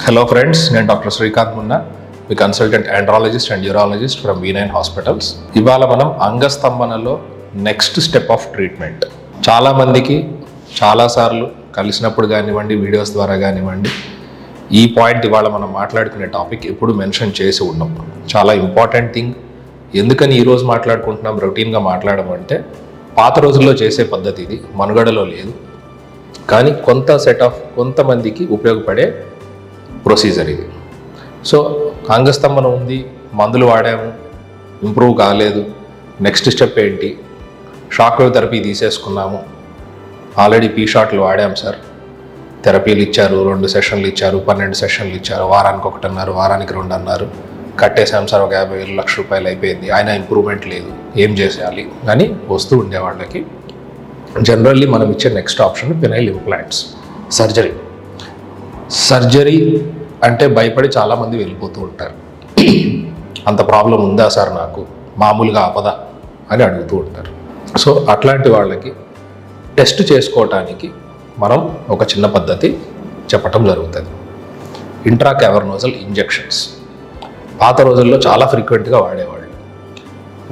Hello friends, నేను doctor Srikanth Munna, me consultant andrologist and urologist from V9 hospitals. ఇవాళ మనం అంగస్తంభనలో next step of treatment. చాలామందికి చాలాసార్లు కలిసినప్పుడు కానివ్వండి, వీడియోస్ ద్వారా కానివ్వండి, ఈ పాయింట్ ఇవాళ మనం మాట్లాడుకునే టాపిక్ ఎప్పుడు మెన్షన్ చేసి ఉన్నాం. చాలా ఇంపార్టెంట్ థింగ్. ఎందుకని ఈరోజు మాట్లాడుకుంటున్నాం, రొటీన్గా మాట్లాడమంటే పాత రోజుల్లో చేసే పద్ధతి ఇది, మనుగడలో లేదు. కానీ కొంతమందికి ఉపయోగపడే ప్రొసీజర్ ఇది. సో అంగస్తంభన ఉంది, మందులు వాడాము, ఇంప్రూవ్ కాలేదు, నెక్స్ట్ స్టెప్ ఏంటి? షాక్ వేవ్ థెరపీ తీసేసుకున్నాము, ఆల్రెడీ పీ షాట్లు వాడాము సార్, థెరపీలు ఇచ్చారు, 2 సెషన్లు ఇచ్చారు, 12 సెషన్లు ఇచ్చారు, వారానికి 1 అన్నారు, వారానికి 2 అన్నారు, కట్టేసాం సార్, ఒక 50,000 లక్ష రూపాయలు అయిపోయింది, అయినా ఇంప్రూవ్మెంట్ లేదు, ఏం చేసేయాలి అని వస్తూ ఉండే వాళ్ళకి జనరల్లీ మనం ఇచ్చే next option penile implants. Surgery అంటే భయపడి చాలామంది వెళ్ళిపోతూ ఉంటారు. అంత ప్రాబ్లం ఉందా సార్, నాకు మామూలుగా ఆపదా అని అడుగుతూ ఉంటారు. సో అట్లాంటి వాళ్ళకి టెస్ట్ చేసుకోవటానికి మనం ఒక చిన్న పద్ధతి చెప్పటం జరుగుతుంది. ఇంట్రాకావర్నోజల్ ఇంజెక్షన్స్ పాత రోజుల్లో చాలా ఫ్రీక్వెంట్గా వాడేవాళ్ళు.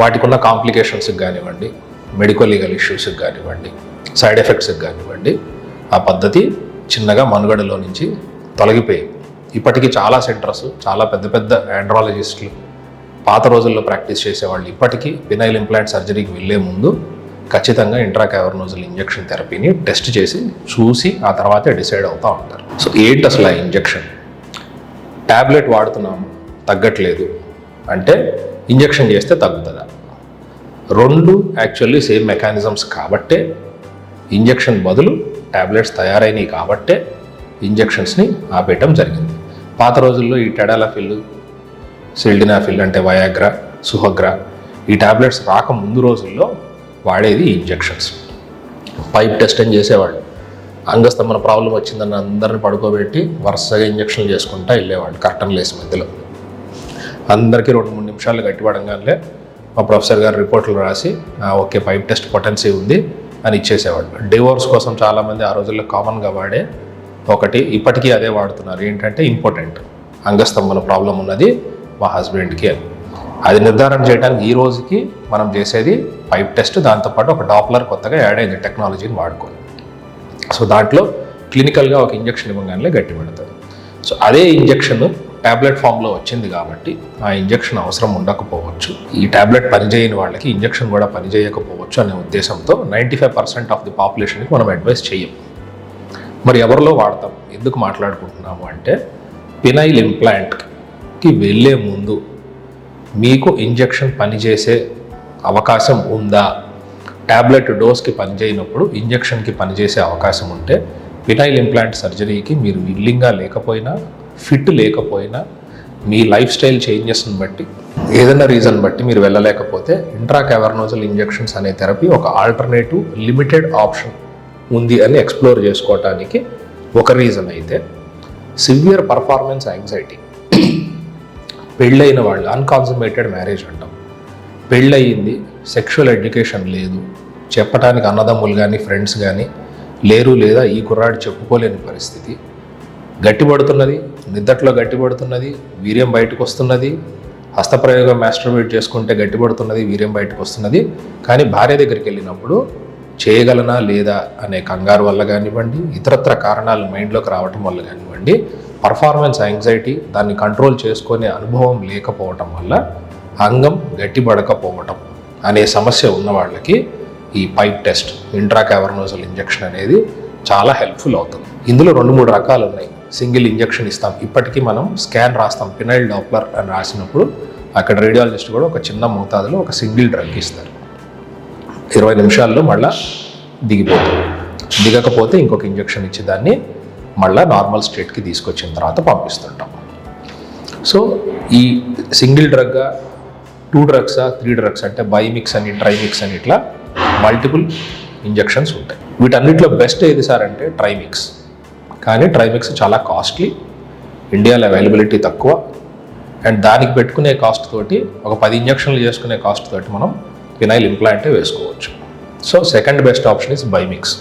వాటికి ఉన్న కాంప్లికేషన్స్కి కానివ్వండి, మెడికల్ లీగల్ ఇష్యూస్కి కానివ్వండి, సైడ్ ఎఫెక్ట్స్కి కానివ్వండి, ఆ పద్ధతి చిన్నగా మనుగడలో నుంచి తొలగిపోయింది. ఇప్పటికీ చాలా సెంటర్స్, చాలా పెద్ద ఆండ్రాలజిస్టులు పాత రోజుల్లో ప్రాక్టీస్ చేసేవాళ్ళు ఇప్పటికీ పెనైల్ ఇంప్లాంట్ సర్జరీకి వెళ్ళే ముందు ఖచ్చితంగా ఇంట్రాకావర్నోజల్ ఇంజెక్షన్ థెరపీని టెస్ట్ చేసి చూసి ఆ తర్వాతే డిసైడ్ అవుతూ ఉంటారు. సో ఏంటి అసలు ఆ ఇంజెక్షన్? ట్యాబ్లెట్ వాడుతున్నాము, తగ్గట్లేదు అంటే ఇంజెక్షన్ చేస్తే తగ్గుతుందా? రెండు యాక్చువల్లీ సేమ్ మెకానిజమ్స్ కాబట్టే ఇంజెక్షన్ బదులు ట్యాబ్లెట్స్ తయారైనవి కాబట్టే ఇంజెక్షన్స్ని ఆపేయటం జరిగింది. పాత రోజుల్లో ఈ టెడాలఫిల్, సిల్డినాఫిల్ అంటే వయాగ్రా, సుహగ్రా, ఈ ట్యాబ్లెట్స్ రాకముందు రోజుల్లో వాడేది ఇంజెక్షన్స్. పైప్ టెస్ట్ అని చేసేవాళ్ళు. అంగస్తంభన ప్రాబ్లం వచ్చిందని అందరిని పడుకోబెట్టి వరుసగా ఇంజెక్షన్లు చేసుకుంటూ వెళ్ళేవాళ్ళు కర్టన్ లేసి మధ్యలో. అందరికీ 2-3 నిమిషాలు గట్టిపడంగానే మా ప్రొఫెసర్ గారు రిపోర్ట్లు రాసి ఓకే పైప్ టెస్ట్ పొటెన్సీ ఉంది అని ఇచ్చేసేవాళ్ళు. డివోర్స్ కోసం చాలామంది ఆ రోజుల్లో కామన్గా వాడే ఒకటి ఇప్పటికీ అదే వాడుతున్నారు. ఏంటంటే ఇంపార్టెంట్, అంగస్తంభన ప్రాబ్లం ఉన్నది మా హస్బెండ్కి అని. అది నిర్ధారణ చేయడానికి ఈ రోజుకి మనం చేసేది పైప్ టెస్ట్, దాంతోపాటు ఒక డాప్లర్ కొత్తగా యాడ్ అయింది టెక్నాలజీని వాడుకొని. సో దాంట్లో క్లినికల్గా ఒక ఇంజెక్షన్ ఇవ్వగానే గట్టి పెడుతుంది. సో అదే ఇంజెక్షన్ ట్యాబ్లెట్ ఫామ్లో వచ్చింది కాబట్టి ఆ ఇంజెక్షన్ అవసరం ఉండకపోవచ్చు. ఈ ట్యాబ్లెట్ పనిచేయని వాళ్ళకి ఇంజెక్షన్ కూడా పనిచేయకపోవచ్చు అనే ఉద్దేశంతో 95% ఆఫ్ ది పాపులేషన్కి మనం అడ్వైస్ చేయం. మరి ఎవరిలో వాడతాం, ఎందుకు మాట్లాడుకుంటున్నాము అంటే పెనైల్ ఇంప్లాంట్కి వెళ్ళే ముందు మీకు ఇంజెక్షన్ పనిచేసే అవకాశం ఉందా, ట్యాబ్లెట్ డోస్కి పనిచేయనప్పుడు ఇంజెక్షన్కి పనిచేసే అవకాశం ఉంటే పెనైల్ ఇంప్లాంట్ సర్జరీకి మీరు విల్లింగ్గా లేకపోయినా, ఫిట్ లేకపోయినా, మీ లైఫ్ స్టైల్ చేంజెస్ని బట్టి, ఏదైనా రీజన్ బట్టి మీరు వెళ్ళలేకపోతే ఇంట్రాకావర్నోజల్ ఇంజెక్షన్స్ అనే థెరపీ ఒక ఆల్టర్నేటివ్ లిమిటెడ్ ఆప్షన్ ఉంది అని ఎక్స్ప్లోర్ చేసుకోవటానికి ఒక రీజన్ అయితే, సివియర్ పర్ఫార్మెన్స్ యాంగ్జైటీ. పెళ్ళైన వాళ్ళు, అన్కాన్సమేటెడ్ మ్యారేజ్ అంటాం, పెళ్ళయింది, సెక్షువల్ ఎడ్యుకేషన్ లేదు, చెప్పటానికి అన్నదమ్ములు కానీ ఫ్రెండ్స్ కానీ లేరు, లేదా ఈ కుర్రాడు చెప్పుకోలేని పరిస్థితి, గట్టిపడుతున్నది, నిద్దట్లో గట్టిపడుతున్నది, వీర్యం బయటకు వస్తున్నది, హస్తప్రయోగం మాస్టర్బేట్ చేసుకుంటే గట్టిపడుతున్నది, వీర్యం బయటకు వస్తున్నది, కానీ భార్య దగ్గరికి వెళ్ళినప్పుడు చేయగలనా లేదా అనే కంగారు వల్ల కానివ్వండి, ఇతరత్ర కారణాలు మైండ్లోకి రావటం వల్ల కానివ్వండి, పర్ఫార్మెన్స్ యాంగ్జైటీ, దాన్ని కంట్రోల్ చేసుకునే అనుభవం లేకపోవటం వల్ల అంగం గట్టిపడకపోవటం అనే సమస్య ఉన్న వాళ్ళకి ఈ పైప్ టెస్ట్, ఇంట్రాకావర్నోజల్ ఇంజెక్షన్ అనేది చాలా హెల్ప్ఫుల్ అవుతుంది. ఇందులో 2-3 రకాలు ఉన్నాయి. సింగిల్ ఇంజెక్షన్ ఇస్తాం, ఇప్పటికీ మనం స్కాన్ రాస్తాం, పెనైల్ డాప్లర్ అని రాసినప్పుడు అక్కడ రేడియాలజిస్ట్ కూడా ఒక చిన్న మోతాదులో ఒక సింగిల్ డ్రగ్ ఇస్తారు. 20 నిమిషాల్లో మళ్ళీ దిగిపోతుంది. దిగకపోతే ఇంకొక ఇంజెక్షన్ ఇచ్చి దాన్ని మళ్ళీ నార్మల్ స్టేట్కి తీసుకొచ్చిన తర్వాత పంపిస్తుంటాం. సో ఈ సింగిల్ డ్రగ్గా, 2 డ్రగ్సా, 3 డ్రగ్స్ అంటే బైమిక్స్ అని, ట్రైమిక్స్ అని, ఇట్లా మల్టిపుల్ ఇంజెక్షన్స్ ఉంటాయి. వీటన్నిటిలో బెస్ట్ ఏది సార్ అంటే ట్రైమిక్స్. కానీ ట్రైమిక్స్ చాలా కాస్ట్లీ, ఇండియాలో అవైలబిలిటీ తక్కువ, అండ్ దానికి పెట్టుకునే కాస్ట్ తోటి ఒక 10 ఇంజెక్షన్లు చేసుకునే కాస్ట్ తోటి మనం పెనైల్ ఇంప్లాంటే వేసుకోవచ్చు. So second best option is bimix.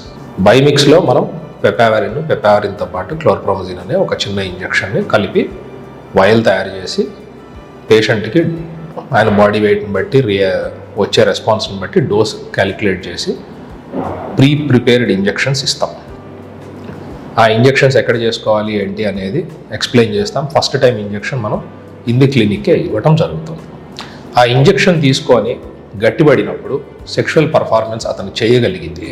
బైమిక్స్లో మనం పెపావరిన్తో పాటు క్లోర్ప్రోమజిన్ అనే ఒక చిన్న ఇంజెక్షన్ని కలిపి వైల్ తయారు చేసి పేషెంట్కి ఆయన బాడీ వెయిట్ని బట్టి వచ్చే రెస్పాన్స్ని బట్టి డోస్ క్యాలిక్యులేట్ చేసి ప్రిపేర్డ్ ఇంజెక్షన్స్ ఇస్తాం. ఆ ఇంజెక్షన్స్ ఎక్కడ చేసుకోవాలి ఏంటి అనేది ఎక్స్ప్లెయిన్ చేస్తాం. ఫస్ట్ టైం ఇంజెక్షన్ మనం ఇంది క్లినిక్కే ఇవ్వటం జరుగుతుంది. ఆ ఇంజెక్షన్ తీసుకొని గట్టిపడినప్పుడు సెక్షువల్ పర్ఫార్మెన్స్ అతను చేయగలిగితే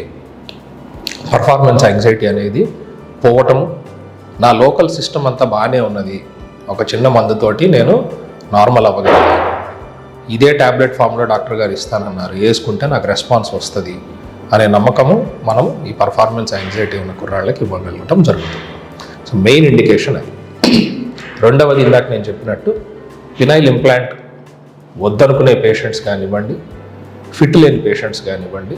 పర్ఫార్మెన్స్ యాంగ్జైటీ అనేది పోవటము, నా లోకల్ సిస్టమ్ అంతా బాగానే ఉన్నది, ఒక చిన్న మందుతోటి నేను నార్మల్ అవ్వగలిగాను, ఇదే ట్యాబ్లెట్ ఫామ్లో డాక్టర్ గారు ఇస్తానన్నారు, వేసుకుంటే నాకు రెస్పాన్స్ వస్తుంది అనే నమ్మకము మనం ఈ పర్ఫార్మెన్స్ యాంగ్జైటీ ఉన్న కుర్రాళ్ళకి ఇవ్వగలగటం జరుగుతుంది. సో మెయిన్ ఇండికేషన్ అది. రెండవది, ఇందాక నేను చెప్పినట్టు ఫినైల్ ఇంప్లాంట్ వద్దనుకునే పేషెంట్స్ కానివ్వండి, ఫిట్ లేని పేషెంట్స్ కానివ్వండి,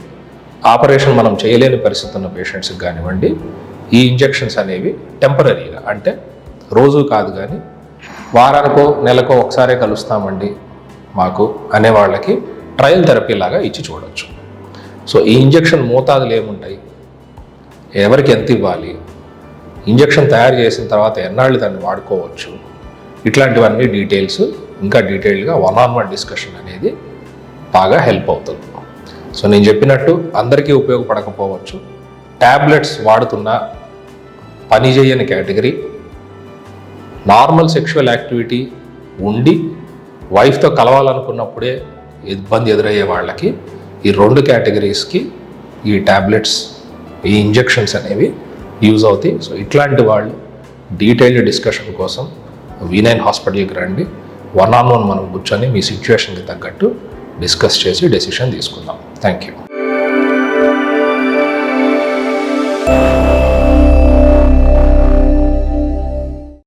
ఆపరేషన్ మనం చేయలేని పరిస్థితి ఉన్న పేషెంట్స్కి కానివ్వండి, ఈ ఇంజెక్షన్స్ అనేవి టెంపరీగా, అంటే రోజు కాదు కానీ వారానికో నెలకో ఒకసారే కలుస్తామండి మాకు అనే వాళ్ళకి ట్రయల్ థెరపీ లాగా ఇచ్చి చూడవచ్చు. సో ఈ ఇంజెక్షన్ మోతాదులు ఏముంటాయి, ఎవరికి ఎంత ఇవ్వాలి, ఇంజెక్షన్ తయారు చేసిన తర్వాత ఎన్నాళ్ళు దాన్ని వాడుకోవచ్చు, ఇట్లాంటివన్నీ డీటెయిల్స్ ఇంకా డీటెయిల్గా 1-on-1 డిస్కషన్ అనేది బాగా హెల్ప్ అవుతుంది. సో నేను చెప్పినట్టు అందరికీ ఉపయోగపడకపోవచ్చు. ట్యాబ్లెట్స్ వాడుతున్న పని చేయని కేటగిరీ, నార్మల్ సెక్షువల్ యాక్టివిటీ ఉండి వైఫ్తో కలవాలనుకున్నప్పుడే ఇబ్బంది ఎదురయ్యే వాళ్ళకి ఈ 2 కేటగిరీస్కి ఈ ట్యాబ్లెట్స్, ఈ ఇంజెక్షన్స్ అనేవి యూజ్ అవుతాయి. సో ఇట్లాంటి వాళ్ళు డీటెయిల్డ్ డిస్కషన్ కోసం V9 హాస్పిటల్కి రండి. 1-on-1 మనం కూర్చొని మీ సిచ్యువేషన్కి తగ్గట్టు డిస్కస్ చేసి డెసిషన్ తీసుకుందాం. Thank you.